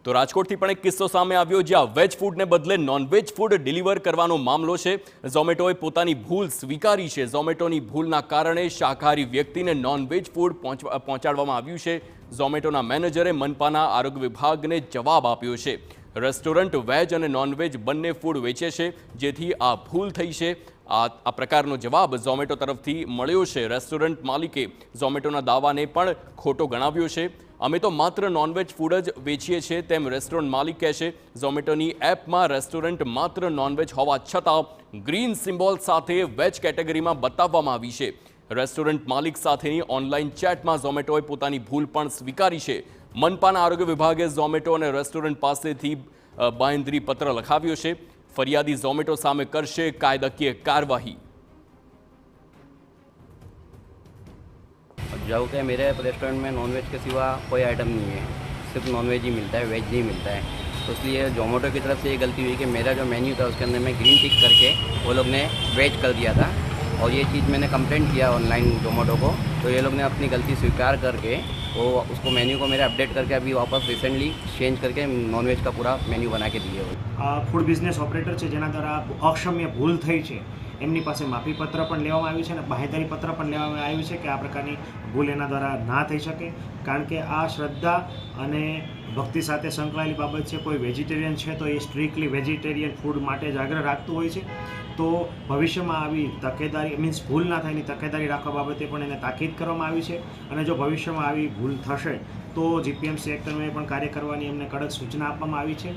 તો રાજકોટથી પણ એક કિસ્સો સામે આવ્યો જ્યાં વેજ ફૂડને બદલે નોનવેજ ફૂડ ડિલિવર કરવાનો મામલો છે। ઝોમેટોએ પોતાની ભૂલ સ્વીકારી છે। ઝોમેટોની ભૂલના કારણે શાકાહારી વ્યક્તિને નોનવેજ ફૂડ પહોંચાડવામાં આવ્યું છે। ઝોમેટોના મેનેજરે મનપાના આરોગ્ય વિભાગને જવાબ આપ્યો છે। રેસ્ટોરન્ટ વેજ અને નોનવેજ બંને ફૂડ વેચે છે, જેથી આ ભૂલ થઈ છે। આ પ્રકારનો જવાબ ઝોમેટો તરફથી મળ્યો છે। રેસ્ટોરન્ટ માલિકે ઝોમેટોના દાવાને પણ ખોટો ગણાવ્યો છે। અમે તો માત્ર નોનવેજ ફૂડ જ વેચીએ છીએ તેમ રેસ્ટોરન્ટ માલિક કહે છે। ઝોમેટોની એપમાં રેસ્ટોરન્ટ માત્ર નોનવેજ હોવા છતાં ગ્રીન સિમ્બોલ સાથે વેજ કેટેગરીમાં બતાવવામાં આવી છે। રેસ્ટોરન્ટ માલિક સાથેની ઓનલાઈન ચેટમાં ઝોમેટોએ પોતાની ભૂલ પણ સ્વીકારી છે। મનપાના આરોગ્ય વિભાગે ઝોમેટો અને રેસ્ટોરન્ટ પાસેથી બાંહેધરી પત્ર લખાવ્યો છે। ફરિયાદી ઝોમેટો સામે કરશે કાયદાકીય કાર્યવાહી। जो कि मेरे रेस्टोरेंट में नॉनवेज के सिवा कोई आइटम नहीं है, सिर्फ नॉनवेज ही मिलता है, वेज नहीं मिलता है। तो इसलिए जोमेटो की तरफ से ये गलती हुई कि मेरा जो मेन्यू था उसके अंदर में ग्रीन टिक करके वो लोग ने वेज कर दिया था, और ये चीज़ मैंने कंप्लेंट किया ऑनलाइन जोमेटो को। तो ये लोग ने अपनी गलती स्वीकार करके वो उसको मेन्यू को मेरे अपडेट करके अभी वापस रिसेंटली चेंज करके नॉनवेज का पूरा मेन्यू बना के दिए हुए। फूड बिजनेस ऑपरेटर है जेना द्वारा अक्षम्य भूल थई है एमनी पासे माफीपत्र पण लेवामां आव्युं छे अने बांहेधरी पत्र पण लेवामां आव्युं छे कि आ प्रकारनी भूल एना द्वारा ना थई शके, कारण के आ श्रद्धा अने भक्ति साथे संकळाયેલી बाबत छे। कोई वेजिटेरियन है तो ये स्ट्रिक्टली वेजिटेरियन फूड माटे ज आग्रह राखतुं होय छे। तो भविष्यमां आवी तकेदारी मीन्स भूल ना थाय एनी तकेदारी राखवा बाबते पण एने ताकीद करवामां आवी छे। अने जो भविष्यमां आवी भूल थशे तो जीपीएमसी एक्ट अन्वये पण कार्य करवानी एमने कड़क सूचना आपवामां आवी छे।